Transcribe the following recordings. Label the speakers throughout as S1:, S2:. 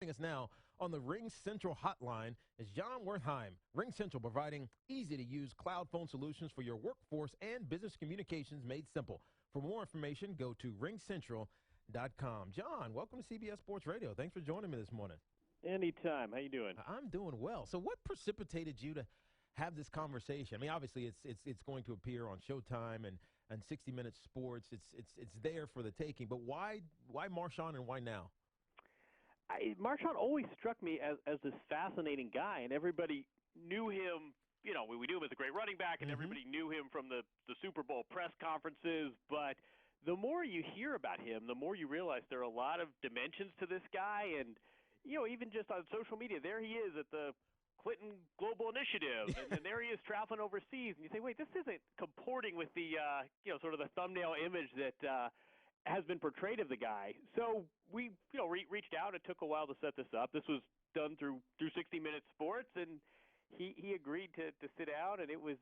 S1: Joining us now on the Ring Central hotline is Jon Wertheim. Ring Central providing easy-to-use cloud phone solutions for your workforce and business communications made simple. For more information, go to ringcentral.com. Jon, welcome to CBS Sports Radio. Thanks for joining me this morning.
S2: Anytime. How you doing?
S1: I'm doing well. So what precipitated you to have this conversation? I mean, obviously it's going to appear on Showtime and 60 Minutes Sports. It's there for the taking. But why Marshawn and why now?
S2: Marshawn always struck me as this fascinating guy, and everybody knew him. You know, we knew him as a great running back, and everybody knew him from the Super Bowl press conferences. But the more you hear about him, the more you realize there are a lot of dimensions to this guy. And, you know, even just on social media, there he is at the Clinton Global Initiative, and there he is traveling overseas. And you say, wait, this isn't comporting with the, sort of the thumbnail image that has been portrayed of the guy. So we, reached out. It took a while to set this up. This was done through 60 Minutes Sports, and he agreed to sit down, and it was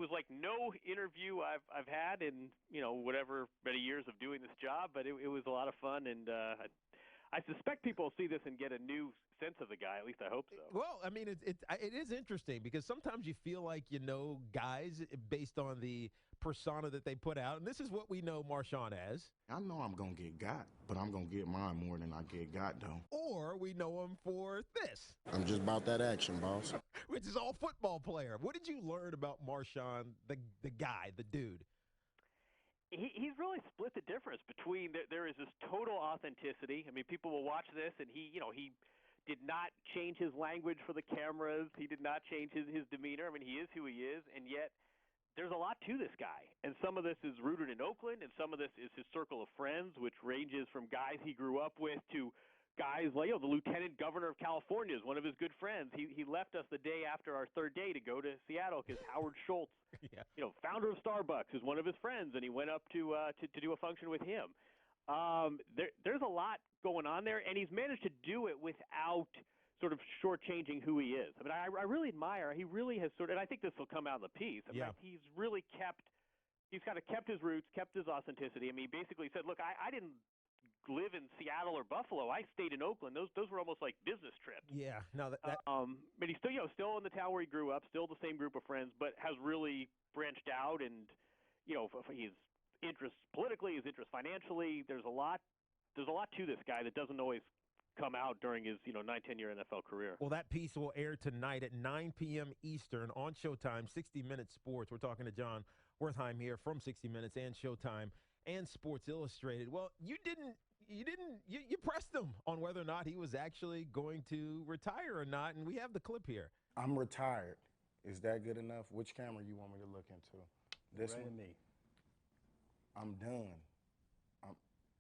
S2: like no interview I've had in whatever many years of doing this job, but it was a lot of fun, and I suspect people will see this and get a new sense of the guy. At least I hope so.
S1: Well, I mean, it is interesting because sometimes you feel like you know guys based on the persona that they put out, and this is what we know Marshawn as.
S3: I know I'm going to get got, but I'm going to get mine more than I get got, though.
S1: Or we know him for this.
S3: I'm just about that action, boss.
S1: Which is all football player. What did you learn about Marshawn, the guy, the dude?
S2: He's really split the difference between there is this total authenticity. I mean, people will watch this, and he did not change his language for the cameras. He did not change his demeanor. I mean, he is who he is, and yet there's a lot to this guy. And some of this is rooted in Oakland, and some of this is his circle of friends, which ranges from guys he grew up with to guys like the Lieutenant Governor of California is one of his good friends. He left us the day after our third day to go to Seattle because Howard Schultz, founder of Starbucks, is one of his friends, and he went up to do a function with him. There's a lot going on there, and he's managed to do it without sort of shortchanging who he is. I mean, I really admire. He really has and I think this will come out in the piece. I mean, he's really he's kind of kept his roots, kept his authenticity. I mean, he basically said, look, I didn't live in Seattle or Buffalo. I stayed in Oakland. Those were almost like business trips.
S1: Yeah. No, that
S2: but he's still in the town where he grew up, still the same group of friends, but has really branched out, and his interests politically, his interests financially. There's a lot to this guy that doesn't always come out during his 9-10-year NFL career.
S1: Well, that piece will air tonight at 9 p.m. Eastern on Showtime, 60 Minutes Sports. We're talking to Jon Wertheim here from 60 Minutes and Showtime and Sports Illustrated. Well, you pressed him on whether or not he was actually going to retire or not, and we have the clip here.
S3: I'm retired. Is that good enough? Which camera you want me to look into? This
S2: right
S3: one?
S2: to me.
S3: I'm done.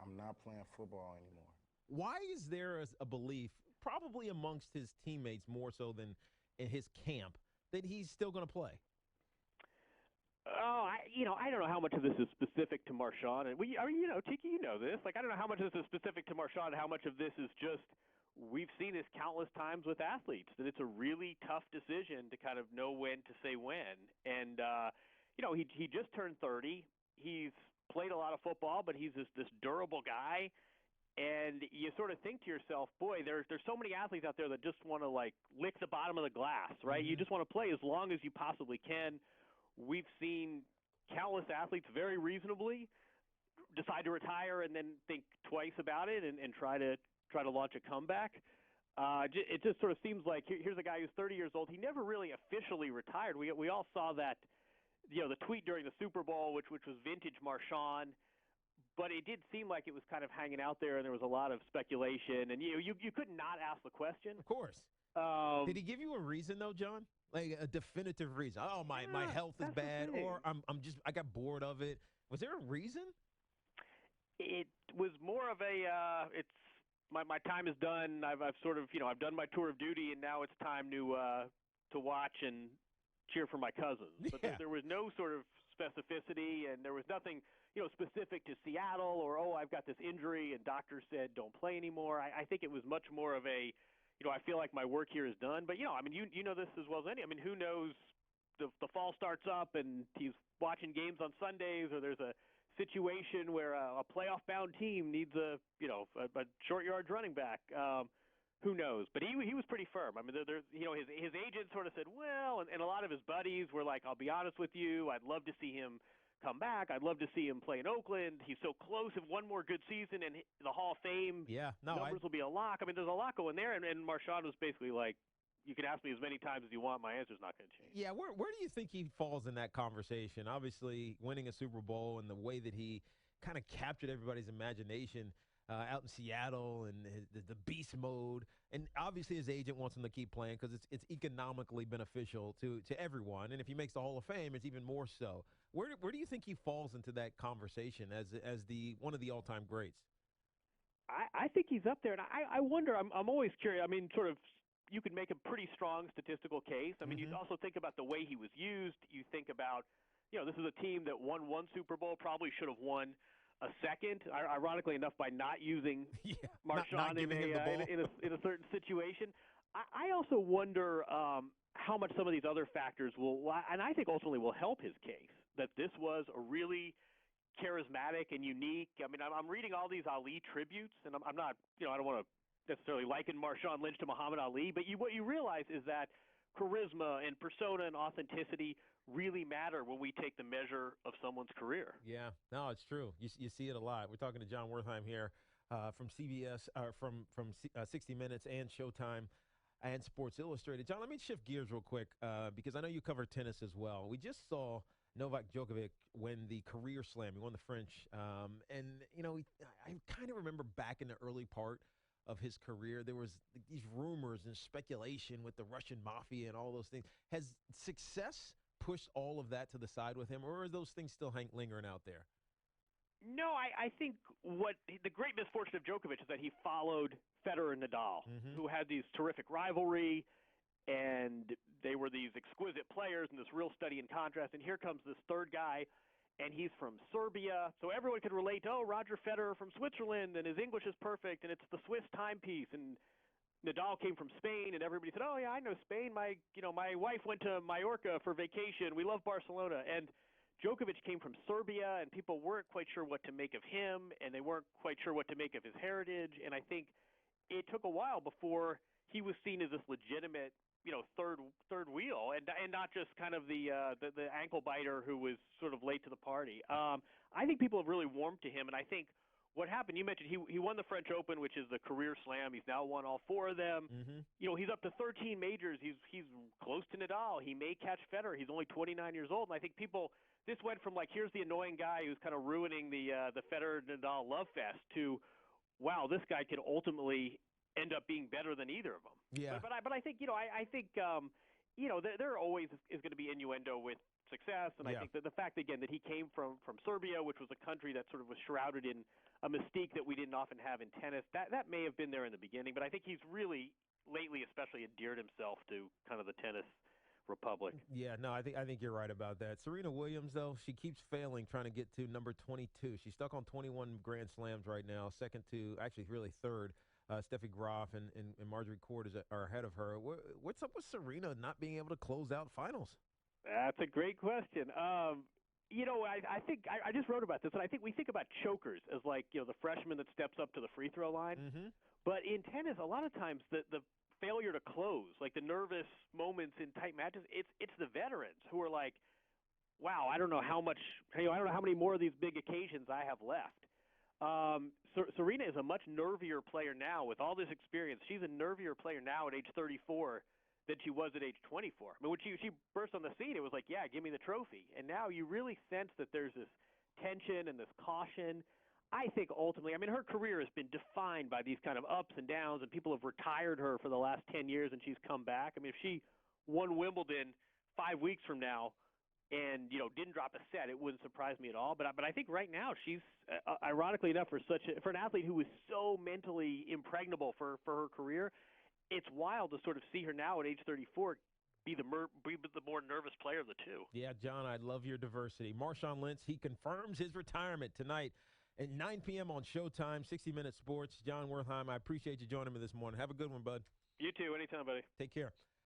S3: I'm not playing football anymore.
S1: Why is there a belief, probably amongst his teammates more so than in his camp, that he's still going to play?
S2: Oh, I don't know how much of this is specific to Marshawn. And Tiki, you know this. Like, I don't know how much of this is specific to Marshawn and how much of this is just we've seen this countless times with athletes, that it's a really tough decision to kind of know when to say when. And, he just turned 30. He's played a lot of football, but he's this durable guy. And you sort of think to yourself, boy, there's so many athletes out there that just want to, like, lick the bottom of the glass, right? You just want to play as long as you possibly can. We've seen countless athletes very reasonably decide to retire and then think twice about it and try to launch a comeback. It just sort of seems like here's a guy who's 30 years old. He never really officially retired. We all saw that, the tweet during the Super Bowl, which was vintage Marshawn. But it did seem like it was kind of hanging out there, and there was a lot of speculation. And you could not ask the question.
S1: Of course. Did he give you a reason though, Jon? Like a definitive reason? Oh, my health is bad, or I got bored of it. Was there a reason?
S2: It was more of it's my time is done. I've sort of I've done my tour of duty, and now it's time to watch and cheer for my cousins. But there was no sort of specificity, and there was nothing specific to Seattle or, I've got this injury and doctors said don't play anymore. I think it was much more of a, I feel like my work here is done. But, I mean, you know this as well as any. I mean, who knows, the fall starts up and he's watching games on Sundays, or there's a situation where a playoff-bound team needs a short yardage running back. who knows? But he was pretty firm. I mean, his agent sort of said, well, and a lot of his buddies were like, I'll be honest with you, I'd love to see him come back. I'd love to see him play in Oakland. He's so close. If one more good season and the Hall of Fame numbers will be a lock. I mean, there's a lot going there. And Marshawn was basically like, you can ask me as many times as you want. My answer's not going to change.
S1: Yeah, where do you think he falls in that conversation? Obviously, winning a Super Bowl and the way that he kind of captured everybody's imagination out in Seattle and the beast mode. And obviously his agent wants him to keep playing because it's economically beneficial to everyone. And if he makes the Hall of Fame, it's even more so. Where do you think he falls into that conversation as one of the all-time greats?
S2: I think he's up there, and I wonder. I'm always curious. I mean, sort of, you could make a pretty strong statistical case. I mean, you also think about the way he was used. You think about, this is a team that won one Super Bowl, probably should have won a second, ironically enough, by not using Marshawn in a certain situation. I also wonder how much some of these other factors will, and I think ultimately will help his case, that this was a really charismatic and unique. I mean, I'm reading all these Ali tributes, and I'm not, I don't want to necessarily liken Marshawn Lynch to Muhammad Ali, but what you realize is that charisma and persona and authenticity really matter when we take the measure of someone's career.
S1: Yeah, no, it's true. You see it a lot. We're talking to Jon Wertheim here from CBS, from 60 Minutes and Showtime and Sports Illustrated. John, let me shift gears real quick because I know you cover tennis as well. We just saw Novak Djokovic win the career slam. He won the French. And, I kind of remember back in the early part of his career, there was these rumors and speculation with the Russian mafia and all those things. Has success pushed all of that to the side with him, or are those things still lingering out there?
S2: No, I think what the great misfortune of Djokovic is that he followed Federer and Nadal, who had these terrific rivalry, and they were these exquisite players and this real study in contrast. And here comes this third guy, and he's from Serbia, so everyone could relate to, Roger Federer from Switzerland, and his English is perfect, and it's the Swiss timepiece. And Nadal came from Spain, and everybody said, oh, yeah, I know Spain. My wife went to Mallorca for vacation. We love Barcelona. And Djokovic came from Serbia, and people weren't quite sure what to make of him, and they weren't quite sure what to make of his heritage. And I think it took a while before he was seen as this legitimate, third wheel, and not just kind of the ankle biter who was sort of late to the party. I think people have really warmed to him, and I think what happened, you mentioned he won the French Open, which is the career slam. He's now won all four of them. He's up to 13 majors. He's close to Nadal. He may catch Federer. He's only 29 years old, and I think this went from like, here's the annoying guy who's kind of ruining the Federer-Nadal love fest to, wow, this guy could ultimately end up being better than either of them.
S1: Yeah.
S2: But I think, there always is going to be innuendo with success, and I think that the fact, again, that he came from Serbia, which was a country that sort of was shrouded in a mystique that we didn't often have in tennis, that may have been there in the beginning, but I think he's really, lately especially, endeared himself to kind of the tennis republic.
S1: Yeah, no, I think you're right about that. Serena Williams, though, she keeps failing trying to get to number 22. She's stuck on 21 Grand Slams right now, second to, actually really third. Steffi Graf and Marjorie Court are ahead of her. What's up with Serena not being able to close out finals?
S2: That's a great question. I think I just wrote about this, and I think we think about chokers as like, the freshman that steps up to the free throw line. But in tennis, a lot of times the failure to close, like the nervous moments in tight matches, it's the veterans who are like, wow, I don't know how many more of these big occasions I have left. Serena is a much nervier player now with all this experience. She's a nervier player now at age 34 than she was at age 24. I mean, when she burst on the scene, it was like, yeah, give me the trophy. And now you really sense that there's this tension and this caution. I think ultimately, I mean, her career has been defined by these kind of ups and downs, and people have retired her for the last 10 years, and she's come back. I mean, if she won Wimbledon 5 weeks from now and, didn't drop a set, it wouldn't surprise me at all. But I think right now she's, ironically enough, for an athlete who was so mentally impregnable for her career, it's wild to sort of see her now at age 34 be the more nervous player of the two.
S1: Yeah, John, I love your diversity. Marshawn Lynch, he confirms his retirement tonight at 9 p.m. on Showtime, 60 Minutes Sports. Jon Wertheim, I appreciate you joining me this morning. Have a good one, bud.
S2: You too. Anytime, buddy.
S1: Take care.